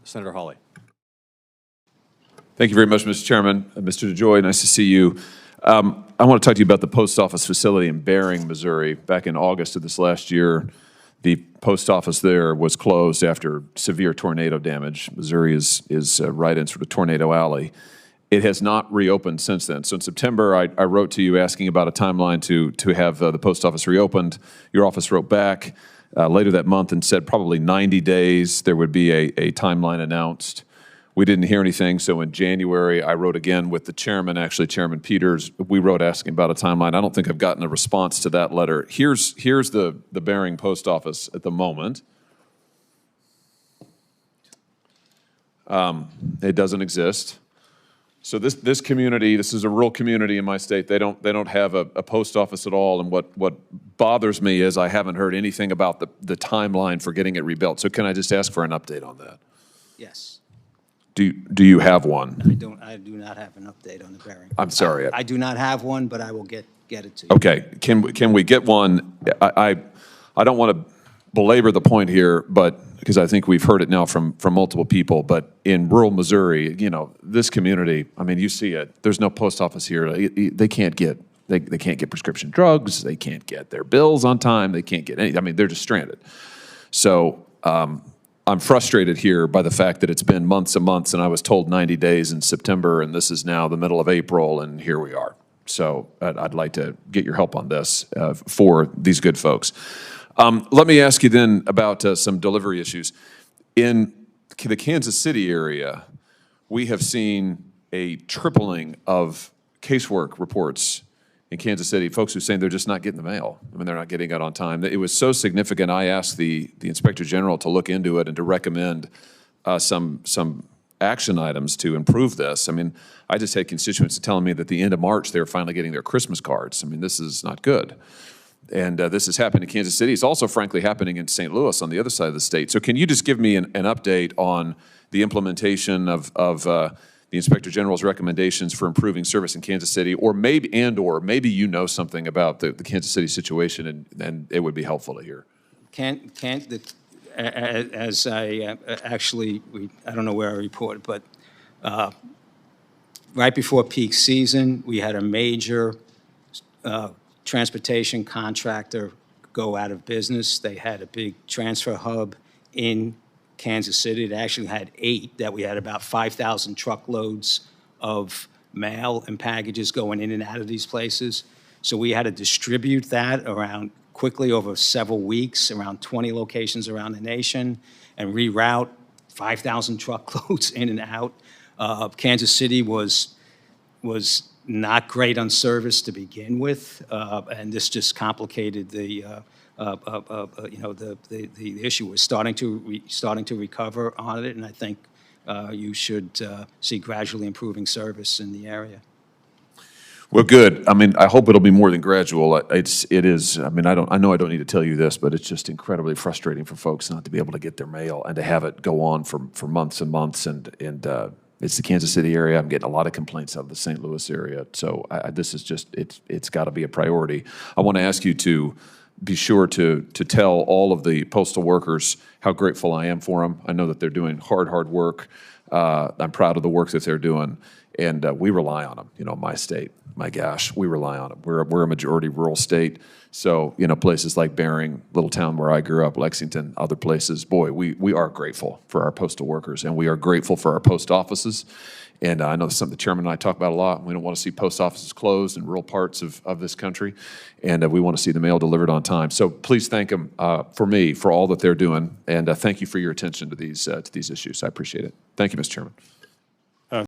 Senator Hawley. Thank you very much, Mr. Chairman. Mr. DeJoy, nice to see you. I want to talk to you about the post office facility in Bering, Missouri. Back in August of this last year, the post office there was closed after severe tornado damage. Missouri is right in sort of Tornado Alley. It has not reopened since then. So in September, I wrote to you asking about a timeline to have the post office reopened. Your office wrote back later that month and said probably 90 days there would be a timeline announced. We didn't hear anything, so in January, I wrote again with the chairman, actually Chairman Peters. We wrote asking about a timeline. I don't think I've gotten a response to that letter. Here's the Bering post office at the moment. It doesn't exist. So this community, this is a rural community in my state. They don't have a post office at all. And what bothers me is I haven't heard anything about the timeline for getting it rebuilt. So can I just ask for an update on that? Yes. Do you have one? I do not have an update on the Bering. I'm sorry. I do not have one, but I will get it to you. Okay. Can we get one? I don't want to belabor the point here, but because I think we've heard it now from multiple people, but in rural Missouri, you know, this community, I mean, you see it. There's no post office here. They can't get prescription drugs. They can't get their bills on time. They can't get any. I mean, they're just stranded. So I'm frustrated here by the fact that it's been months and months, and I was told 90 days in September, and this is now the middle of April, and here we are. So I'd like to get your help on this for these good folks. Let me ask you then about some delivery issues. In the Kansas City area, we have seen a tripling of casework reports in Kansas City, folks who are saying they're just not getting the mail. I mean, they're not getting it on time. It was so significant, I asked the Inspector General to look into it and to recommend some action items to improve this. I mean, I just had constituents telling me that at the end of March, they were finally getting their Christmas cards. I mean, this is not good. And this has happened in Kansas City. It's also, frankly, happening in St. Louis on the other side of the state. So can you just give me an update on the implementation of the Inspector General's recommendations for improving service in Kansas City, or maybe you know something about the Kansas City situation, and it would be helpful to hear. As I I don't know where I reported, but right before peak season, we had a major transportation contractor go out of business. They had a big transfer hub in Kansas City. It actually had 8, that we had about 5,000 truckloads of mail and packages going in and out of these places. So we had to distribute that around quickly over several weeks, around 20 locations around the nation, and reroute 5,000 truckloads in and out. Kansas City was not great on service to begin with, and this just complicated the issue. We're starting to recover on it, and I think you should see gradually improving service in the area. Well, good. I mean, I hope it'll be more than gradual. It is. I mean, I know I don't need to tell you this, but it's just incredibly frustrating for folks not to be able to get their mail and to have it go on for months and months. And it's the Kansas City area. I'm getting a lot of complaints out of the St. Louis area. So this is just it's got to be a priority. I want to ask you to be sure to tell all of the postal workers how grateful I am for them. I know that they're doing hard work. I'm proud of the work that they're doing, and we rely on them. You know, my state, my gosh, we rely on them. We're a majority rural state, so you know, places like Bering, little town where I grew up, Lexington, other places. Boy, we are grateful for our postal workers, and we are grateful for our post offices. And I know something the chairman and I talk about a lot. We don't want to see post offices closed in rural parts of this country, and we want to see the mail delivered on time. So please thank them for me for all that they're doing, and thank you for your attention to these issues. I appreciate it. Thank you, Mr. Chairman.